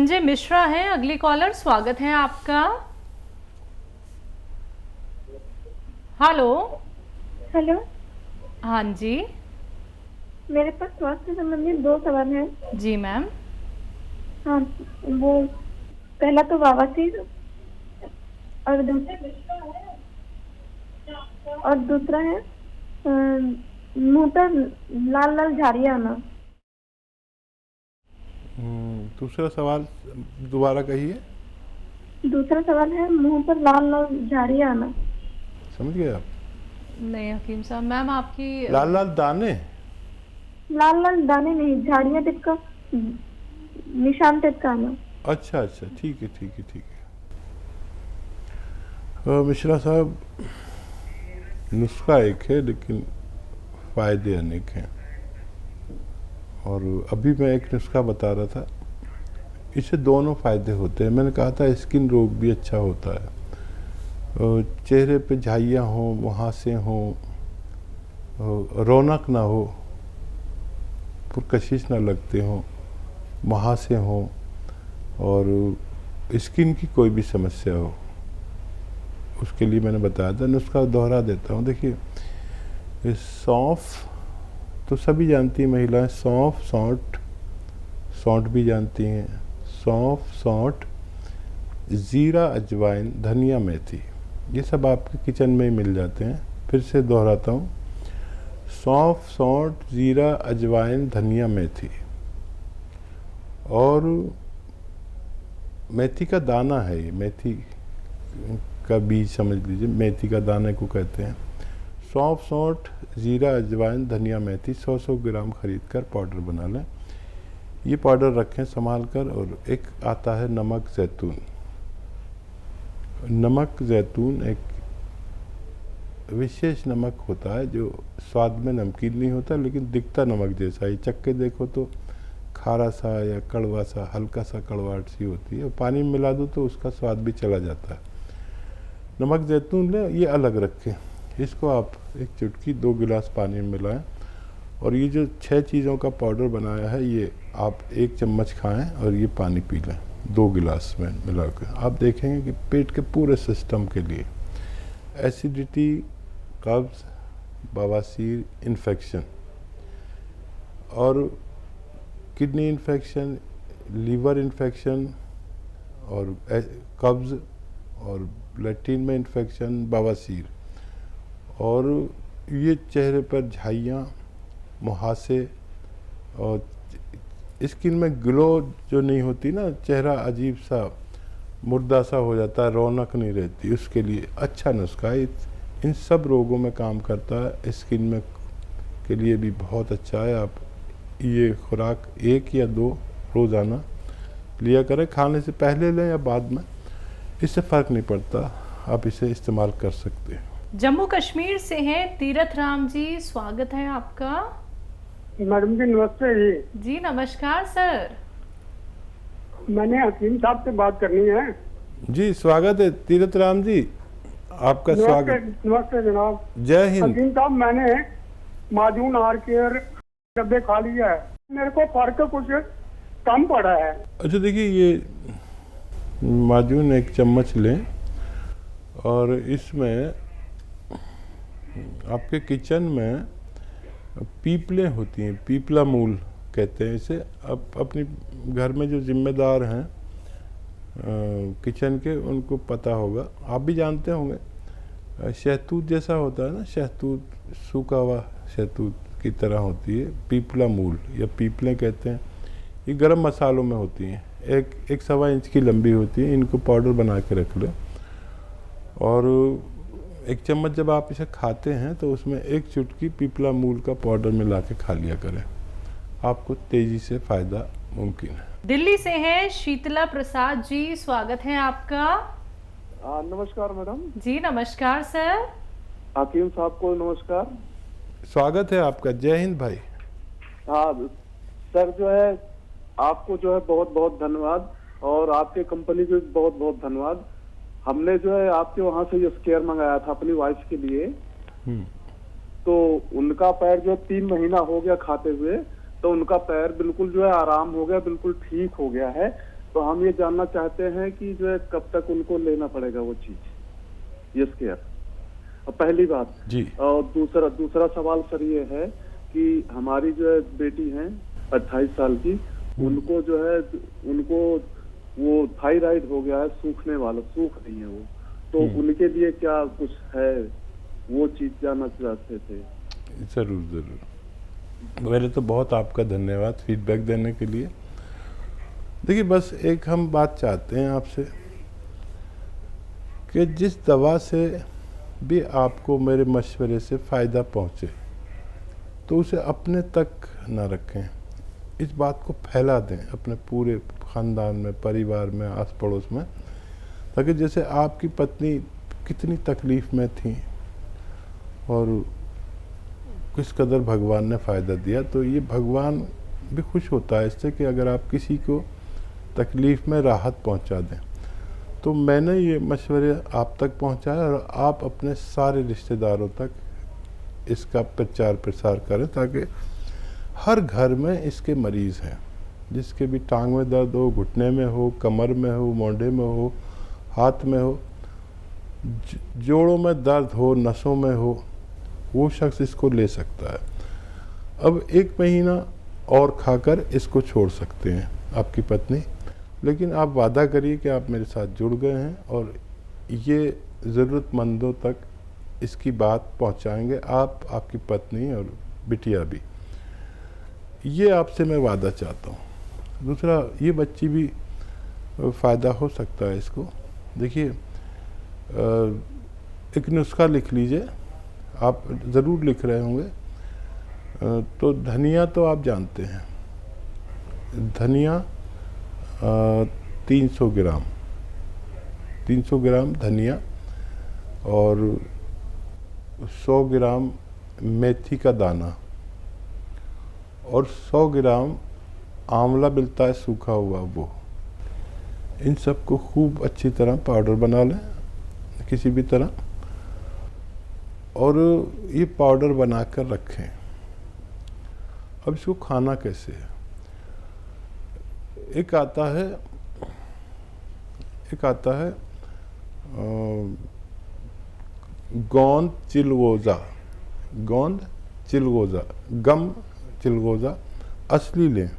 संजय मिश्रा हैं अगली कॉलर, स्वागत है आपका। हेलो। हेलो। हाँ जी। मेरे पास स्वास्थ्य संबंधित 2 सवाल हैं। जी मैम। हाँ, वो पहला तो बवासीर और दूसरा है मुंह पर लाल लाल झाड़ियाँ आना। दूसरा सवाल दोबारा कहिए। दूसरा सवाल है मुंह पर लाल लाल झाड़ियाँ आना। समझ गए आप? नहीं हकीम साहब, मैम आपकी लाल लाल दाने? लाल लाल दाने नहीं, झाड़ियाँ टाइप का, निशान टाइप का आना। अच्छा अच्छा, ठीक है ठीक है ठीक है। मिश्रा साहब, नुस्खा एक है लेकिन फ़ायदे अनेक हैं। और अभी मैं एक नुस्खा बता रहा था, इससे दोनों फ़ायदे होते हैं। मैंने कहा था स्किन रोग भी अच्छा होता है। चेहरे पे झाइयाँ हों, मुहासे हों, रौनक ना हो, पुरकशिश ना लगते हों, मुहासे हों और स्किन की कोई भी समस्या हो, उसके लिए मैंने बताया था। नुस्खा दोहरा देता हूँ। देखिए, सौंफ तो सभी जानती हैं महिलाएं, सौंफ, सौंठ भी जानती हैं। सौंफ, सौंठ, ज़ीरा, अजवाइन, धनिया, मेथी, ये सब आपके किचन में ही मिल जाते हैं। फिर से दोहराता हूँ, सौंफ, सौंठ, ज़ीरा, अजवाइन, धनिया, मेथी और मेथी का दाना है। ये मेथी का बीज समझ लीजिए, मेथी का दाने को कहते हैं। सौंफ, सौंठ, ज़ीरा, अजवाइन, धनिया, मेथी 100-100 ग्राम खरीद कर पाउडर बना लें। ये पाउडर रखें संभाल कर। और एक आता है नमक ज़ैतून। नमक ज़ैतून एक विशेष नमक होता है जो स्वाद में नमकीन नहीं होता लेकिन दिखता नमक जैसा ही। चक्के देखो तो खारा सा या कड़वा सा, हल्का सा कड़वाहट सी होती है। पानी में मिला दो तो उसका स्वाद भी चला जाता है। नमक ज़ैतून लें, ये अलग रखें। इसको आप एक चुटकी 2 गिलास पानी में मिलाएं और ये जो 6 चीज़ों का पाउडर बनाया है ये आप 1 चम्मच खाएं और ये पानी पी लें 2 गिलास में मिला कर। आप देखेंगे कि पेट के पूरे सिस्टम के लिए, एसिडिटी, कब्ज़, बवासीर, इन्फेक्शन और किडनी इन्फेक्शन, लीवर इन्फेक्शन और कब्ज़ और लैट्रिन में इन्फेक्शन, बवासीर और ये चेहरे पर झाइयाँ, मुहासे और स्किन में ग्लो जो नहीं होती ना, चेहरा अजीब सा मुर्दा सा हो जाता है, रौनक नहीं रहती, उसके लिए अच्छा नुस्खा है। इन सब रोगों में काम करता है। स्किन में के लिए भी बहुत अच्छा है। आप ये खुराक 1 या 2 रोज़ाना लिया करें, खाने से पहले लें या बाद में, इससे फ़र्क नहीं पड़ता। आप इसे इस्तेमाल कर सकते हैं। जम्मू कश्मीर से हैं तीरथ राम जी, स्वागत है आपका। मैडम जी नमस्ते जी। जी नमस्कार सर। मैंने हकीम साहब से बात करनी है। जी स्वागत है तीरथ राम जी, आपका स्वागत। नमस्ते जनाब। जय हिंद। हकीम साहब, मैंने माजून आर केयर डब्बे खा लिया है, मेरे को फर्क कुछ कम पड़ा है। अच्छा देखिए, ये माजून 1 चम्मच लें और इसमें आपके किचन में पीपलें होती हैं, पीपला मूल कहते हैं इसे। अब अपने घर में जो जिम्मेदार हैं किचन के, उनको पता होगा, आप भी जानते होंगे। शहतूत जैसा होता है ना, शहतूत, सूखा हुआ शहतूत की तरह होती है पीपला मूल या पीपलें कहते हैं। ये गरम मसालों में होती हैं, 1-1.25 इंच की लंबी होती है। इनको पाउडर बना के रख लें और 1 चम्मच जब आप इसे खाते हैं तो उसमें 1 चुटकी पीपला मूल का पाउडर मिला के खा लिया करें, आपको तेज़ी से फ़ायदा मुमकिन है। दिल्ली से हैं शीतला प्रसाद जी, स्वागत है आपका। नमस्कार मैडम जी नमस्कार सर। हकीम साहब को नमस्कार। स्वागत है आपका। जय हिंद भाई। हाँ सर, जो है आपको जो है बहुत बहुत धन्यवाद और आपके कंपनी को बहुत बहुत धन्यवाद। हमने जो है आपके वहाँ से ये स्केयर मंगाया था अपनी वाइफ के लिए, तो उनका पैर जो 3 महीना हो गया खाते हुए, तो उनका पैर बिल्कुल जो है आराम हो गया, बिल्कुल ठीक हो गया है। तो हम ये जानना चाहते हैं कि जो है कब तक उनको लेना पड़ेगा वो चीज, ये स्केयर। और पहली बात जी। और दूसरा सवाल सर ये है कि हमारी जो है बेटी है 28 साल की, उनको जो है उनको वो थायराइड हो गया है, सूख रही है वो, तो उनके लिए क्या कुछ है, वो चीज जानना चाहते थे। ज़रूर ज़रूर। पहले तो बहुत आपका धन्यवाद फीडबैक देने के लिए। देखिए, बस एक हम बात चाहते हैं आपसे कि जिस दवा से भी आपको मेरे मशवरे से फ़ायदा पहुँचे तो उसे अपने तक ना रखें, इस बात को फैला दें अपने पूरे ख़ानदान में, परिवार में, आस पड़ोस में, ताकि जैसे आपकी पत्नी कितनी तकलीफ़ में थी और किस कदर भगवान ने फ़ायदा दिया, तो ये भगवान भी खुश होता है इससे कि अगर आप किसी को तकलीफ़ में राहत पहुंचा दें। तो मैंने ये मशवरे आप तक पहुंचाया और आप अपने सारे रिश्तेदारों तक इसका प्रचार प्रसार करें ताकि हर घर में इसके मरीज़ हैं, जिसके भी टांग में दर्द हो, घुटने में हो, कमर में हो, मोढे में हो, हाथ में हो, जोड़ों में दर्द हो, नसों में हो, वो शख्स इसको ले सकता है। अब 1 महीना और खाकर इसको छोड़ सकते हैं आपकी पत्नी, लेकिन आप वादा करिए कि आप मेरे साथ जुड़ गए हैं और ये ज़रूरतमंदों तक इसकी बात पहुंचाएंगे, आप, आपकी पत्नी और बिटिया भी। ये आपसे मैं वादा चाहता हूँ। दूसरा, ये बच्ची भी फ़ायदा हो सकता है इसको। देखिए, एक नुस्खा लिख लीजिए, आप ज़रूर लिख रहे होंगे। तो धनिया तो आप जानते हैं, धनिया 300 ग्राम धनिया और 100 ग्राम मेथी का दाना और 100 ग्राम आंवला मिलता है सूखा हुआ, वो, इन सबको खूब अच्छी तरह पाउडर बना लें किसी भी तरह, और ये पाउडर बनाकर रखें। अब इसको खाना कैसे है? एक आता है गोंद चिलगोज़ा असली लें,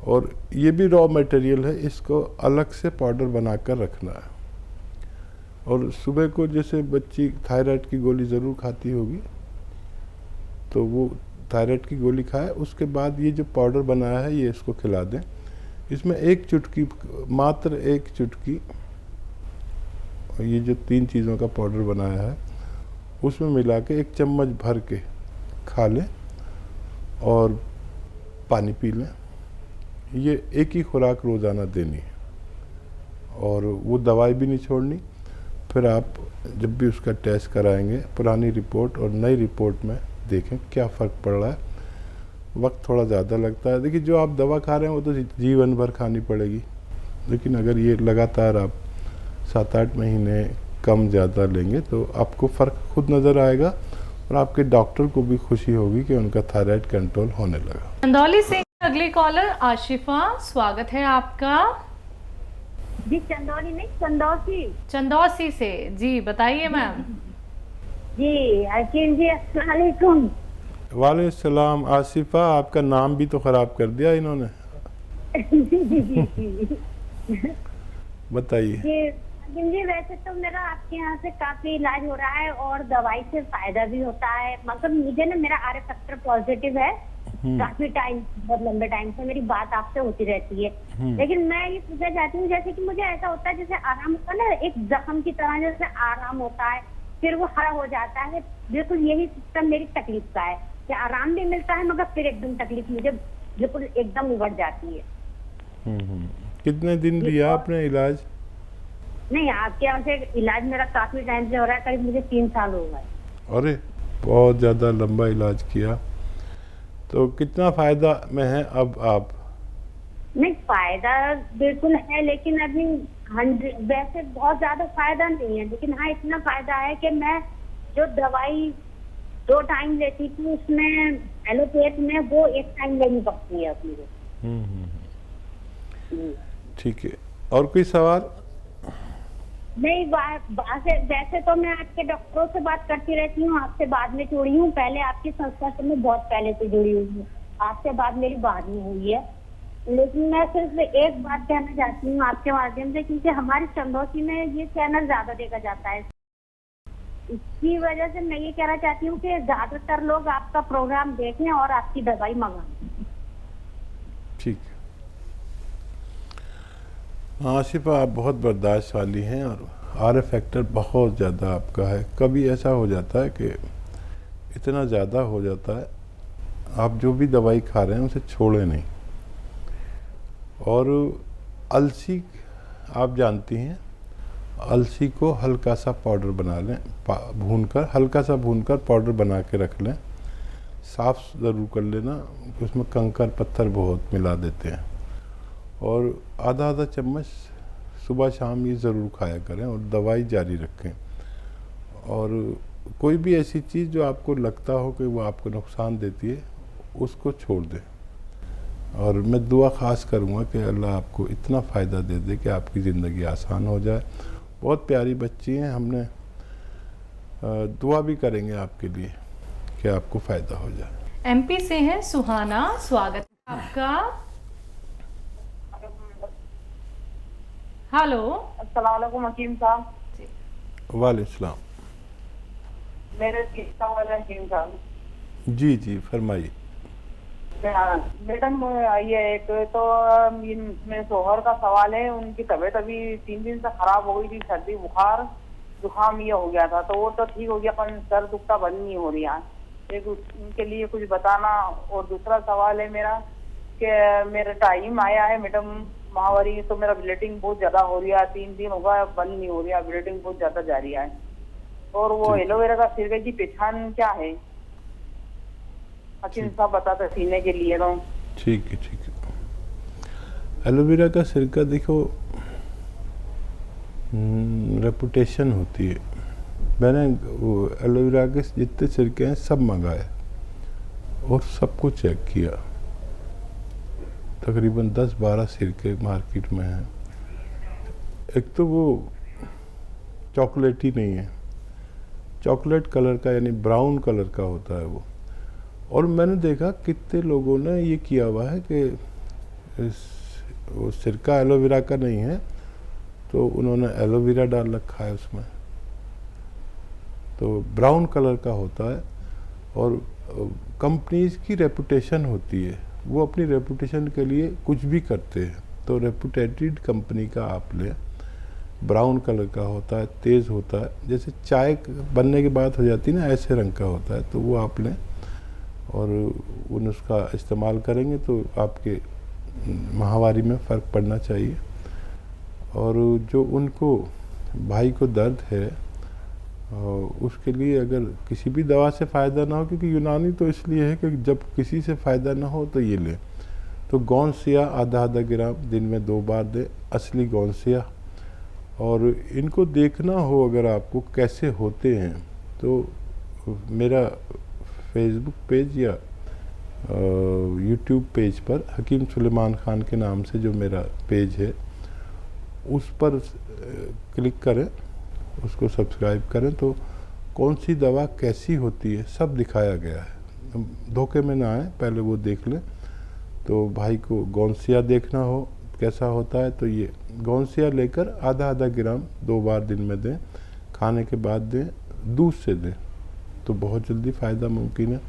और ये भी रॉ मटेरियल है, इसको अलग से पाउडर बनाकर रखना है। और सुबह को जैसे बच्ची थायराइड की गोली ज़रूर खाती होगी, तो वो थायराइड की गोली खाए, उसके बाद ये जो पाउडर बनाया है ये इसको खिला दें। इसमें 1 चुटकी, मात्र 1 चुटकी, ये जो 3 चीज़ों का पाउडर बनाया है उसमें मिला के 1 चम्मच भर के खा लें और पानी पी लें। ये एक ही खुराक रोज़ाना देनी है और वो दवाई भी नहीं छोड़नी। फिर आप जब भी उसका टेस्ट कराएंगे, पुरानी रिपोर्ट और नई रिपोर्ट में देखें क्या फ़र्क पड़ रहा है। वक्त थोड़ा ज़्यादा लगता है, देखिए जो आप दवा खा रहे हैं वो तो जीवन भर खानी पड़ेगी, लेकिन अगर ये लगातार आप 7-8 महीने कम ज़्यादा लेंगे तो आपको फ़र्क खुद नज़र आएगा और आपके डॉक्टर को भी खुशी होगी कि उनका थायराइड कंट्रोल होने लगा। चंदौली से अगली कॉलर आशिफा, स्वागत है आपका। जी, चंदौली नहीं, चंदौसी से जी, बताइए मैम। जी अकील जी, अस्सलाम वालेकुम। वालेकुम सलाम। आसिफा, आपका नाम भी तो ख़राब कर दिया इन्होंने। बताइए। जी, वैसे तो मेरा आपके यहाँ से काफी इलाज हो रहा है और दवाई से फायदा भी होता है, मतलब मुझे ना मेरा आर फैक्टर पॉजिटिव है, काफी टाइम, बहुत लंबे टाइम से मेरी बात आपसे होती रहती है। लेकिन मैं ये पूछना चाहती हूँ, जैसे कि मुझे ऐसा होता है जैसे आराम होता है ना, एक जख्म की तरह जैसे आराम होता है, फिर वो हरा हो जाता है। बिल्कुल यही सिस्टम मेरी तकलीफ का है कि आराम भी मिलता है मगर फिर एकदम तकलीफ मुझे बिल्कुल एकदम उभर जाती है। कितने दिन लिया आपने इलाज? नहीं, आपके यहाँ से इलाज मेरा काफी टाइम से हो रहा है, करीब मुझे 3 साल हो गए। अरे बहुत ज़्यादा लंबा इलाज किया। तो कितना फ़ायदा में है अब आप? नहीं, फायदा बिल्कुल है, लेकिन अभी वैसे बहुत ज्यादा फायदा नहीं है, लेकिन हाँ इतना फायदा है कि मैं जो दवाई 2 टाइम लेती थी उसमें एलोपैथ में वो 1 टाइम लेनी पड़ती है अपनी को। ठीक है, और कोई सवाल? नहीं, वैसे तो मैं आपके डॉक्टरों से बात करती रहती हूँ, आपसे बाद में जुड़ी हूँ। पहले आपकी संस्था से मैं बहुत पहले से जुड़ी हुई हूँ, आपसे बात मेरी बाद में हुई है। लेकिन मैं सिर्फ एक बात कहना चाहती हूँ आपके माध्यम से, क्योंकि हमारी चंदौसी में ये चैनल ज्यादा देखा जाता है, इसकी वजह से मैं ये कहना चाहती हूँ कि ज्यादातर लोग आपका प्रोग्राम देखें और आपकी दवाई मंगाएं। ठीक है। आसिफा, आप बहुत बर्दाश्त वाली हैं और आर फैक्टर बहुत ज़्यादा आपका है। कभी ऐसा हो जाता है कि इतना ज़्यादा हो जाता है, आप जो भी दवाई खा रहे हैं उसे छोड़े नहीं। और अलसी आप जानती हैं, अलसी को हल्का सा पाउडर बना लें, भूनकर, हल्का सा भूनकर पाउडर बना के रख लें। साफ़ ज़रूर कर लेना, उसमें कंकर पत्थर बहुत मिला देते हैं। और आधा आधा चम्मच सुबह शाम ये ज़रूर खाया करें और दवाई जारी रखें। और कोई भी ऐसी चीज़ जो आपको लगता हो कि वो आपको नुकसान देती है, उसको छोड़ दें। और मैं दुआ ख़ास करूँगा कि अल्लाह आपको इतना फ़ायदा दे दे कि आपकी ज़िंदगी आसान हो जाए। बहुत प्यारी बच्ची हैं, हमने दुआ भी करेंगे आपके लिए कि आपको फ़ायदा हो जाए। एमपी से हैं सुहाना, स्वागत है आपका। हेलो, अस्सलाम वालेकुम हकीम साहब। वालेकुम सलाम। मेरे हकीम साहब। जी जी, फरमाइए। मैडम ये एक तो मेरे शोहर का सवाल है, उनकी तबीयत अभी 3 दिन से खराब हो गई थी, सर्दी बुखार जुकाम ये हो गया था, तो वो तो ठीक हो गया, पर सर दुखता बंद नहीं हो रही है। एक उनके लिए कुछ बताना। और दूसरा सवाल है मेरा कि मेरा टाइम आया है मैडम माहवारी, तो मेरा ब्लीडिंग बहुत ज्यादा हो रही है, 3 दिन होगा बंद नहीं हो रही है, ब्लीडिंग बहुत ज्यादा जा रही है। और वो एलोवेरा का सिरके की पहचान क्या है, हकीम साहब बताते सीने के लिए तो। ठीक है ठीक है। एलोवेरा का सिरका देखो, रेपुटेशन होती है। मैंने वो एलोवेरा के जितने सिरके हैं सब मंगाए और सबको चेक किया। तकरीबन 10-12 सिरके मार्केट में हैं। एक तो वो चॉकलेटी नहीं है, चॉकलेट कलर का यानी ब्राउन कलर का होता है वो। और मैंने देखा कितने लोगों ने ये किया हुआ है कि वो सिरका एलोवेरा का नहीं है तो उन्होंने एलोवेरा डाल रखा है उसमें, तो ब्राउन कलर का होता है। और कंपनीज की रेपुटेशन होती है, वो अपनी रेपुटेशन के लिए कुछ भी करते हैं। तो रेपुटेटेड कंपनी का आप लें, ब्राउन कलर का होता है, तेज़ होता है, जैसे चाय बनने के बाद हो जाती है ना, ऐसे रंग का होता है, तो वो आप लें और उन उसका इस्तेमाल करेंगे तो आपके माहवारी में फ़र्क पड़ना चाहिए। और जो उनको भाई को दर्द है उसके लिए अगर किसी भी दवा से फ़ायदा ना हो, क्योंकि यूनानी तो इसलिए है कि जब किसी से फ़ायदा ना हो तो ये लें, तो गौनसिया आधा ग्राम दिन में 2 बार दें, असली गौनसिया। और इनको देखना हो अगर आपको कैसे होते हैं तो मेरा फेसबुक पेज या यूट्यूब पेज पर हकीम सुलेमान ख़ान के नाम से जो मेरा पेज है उस पर क्लिक करें, उसको सब्सक्राइब करें, तो कौन सी दवा कैसी होती है सब दिखाया गया है। धोखे में ना आए, पहले वो देख लें। तो भाई को गौनसिया देखना हो कैसा होता है तो ये गौनसिया लेकर आधा ग्राम 2 बार दिन में दें, खाने के बाद दें, दूध से दें, तो बहुत जल्दी फ़ायदा मुमकिन है।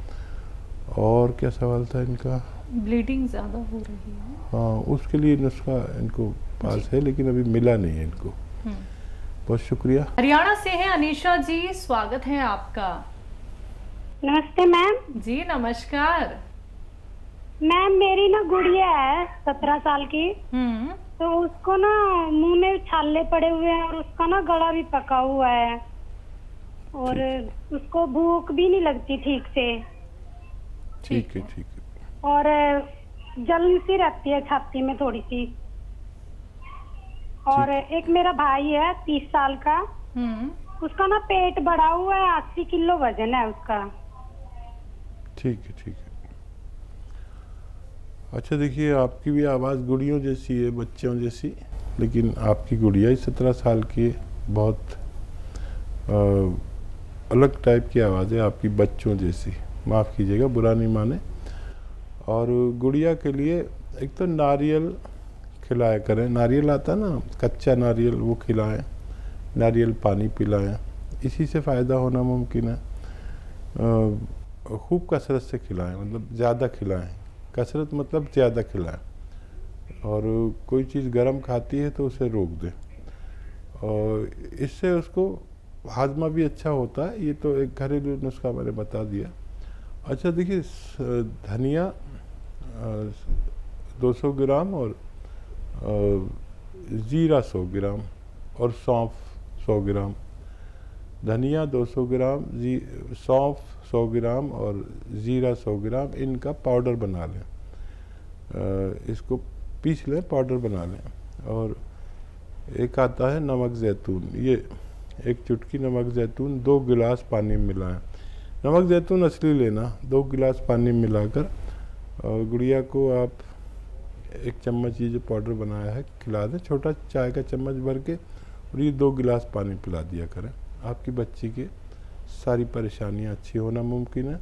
और क्या सवाल था इनका? ब्लीडिंग ज़्यादा हो रही है। हाँ, उसके लिए नुस्खा इनको पास है लेकिन अभी मिला नहीं है इनको। बहुत शुक्रिया। हरियाणा से हैं अनीशा जी, स्वागत है आपका। नमस्ते मैम। जी नमस्कार। मैम मेरी ना गुड़िया है 17 साल की, तो उसको ना मुंह में छाले पड़े हुए हैं और उसका ना गला भी पका हुआ है और उसको भूख भी नहीं लगती ठीक से। ठीक है ठीक है। और जलन सी रहती है छाती में थोड़ी सी। और एक मेरा भाई है 30 साल का, उसका ना पेट बढ़ा हुआ है, 80 किलो वजन है उसका। ठीक है ठीक है। अच्छा देखिए, आपकी भी आवाज़ गुड़ियों जैसी है, बच्चों जैसी, लेकिन आपकी गुड़िया ही 17 साल की है। बहुत अलग टाइप की आवाज़ है आपकी, बच्चों जैसी। माफ़ कीजिएगा, बुरा नहीं माने। और गुड़िया के लिए एक तो नारियल खिलाया करें, नारियल आता ना, कच्चा नारियल, वो खिलाएं, नारियल पानी पिलाएं, इसी से फ़ायदा होना मुमकिन है। खूब कसरत से खिलाएं, मतलब ज़्यादा खिलाएं, कसरत मतलब ज़्यादा खिलाएं। और कोई चीज़ गर्म खाती है तो उसे रोक दें, और इससे उसको हाजमा भी अच्छा होता है। ये तो एक घरेलू नुस्खा मैंने बता दिया। अच्छा देखिए, धनिया 200 ग्राम और ज़ीरा 100 ग्राम और सौंफ 100 ग्राम। धनिया 200 ग्राम, सौंफ 100 ग्राम और ज़ीरा 100 ग्राम, इनका पाउडर बना लें। इसको पीस लें, पाउडर बना लें। और एक आता है नमक ज़ैतून, ये एक चुटकी नमक ज़ैतून 2 गिलास पानी में मिलाएं। नमक ज़ैतून असली लेना, 2 गिलास पानी में मिलाकर गुड़िया को आप 1 चम्मच ये जो पाउडर बनाया है खिला दें, छोटा चाय का चम्मच भर के, और ये 2 गिलास पानी पिला दिया करें। आपकी बच्ची की सारी परेशानियां अच्छी होना मुमकिन है।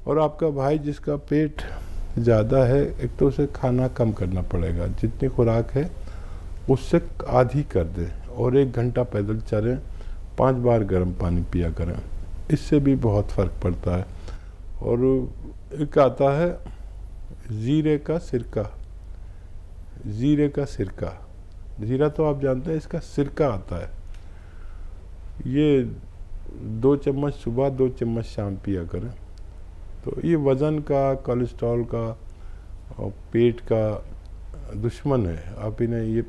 और आपका भाई जिसका पेट ज़्यादा है, एक तो उसे खाना कम करना पड़ेगा, जितनी खुराक है उससे आधी कर दें, और 1 घंटा पैदल चलें, 5 बार गर्म पानी पिया करें, इससे भी बहुत फ़र्क पड़ता है। और एक आता है ज़ीरे का सिरका, ज़ीरे का सिरका, ज़ीरा तो आप जानते हैं, इसका सिरका आता है। ये 2 चम्मच सुबह, 2 चम्मच शाम पिया करें। तो ये वज़न का, कोलेस्ट्रॉल का और पेट का दुश्मन है, आप इन्हें ये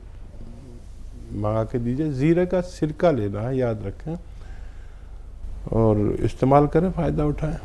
मंगा के दीजिए। ज़ीरे का सिरका लेना है, याद रखें, और इस्तेमाल करें, फ़ायदा उठाएं।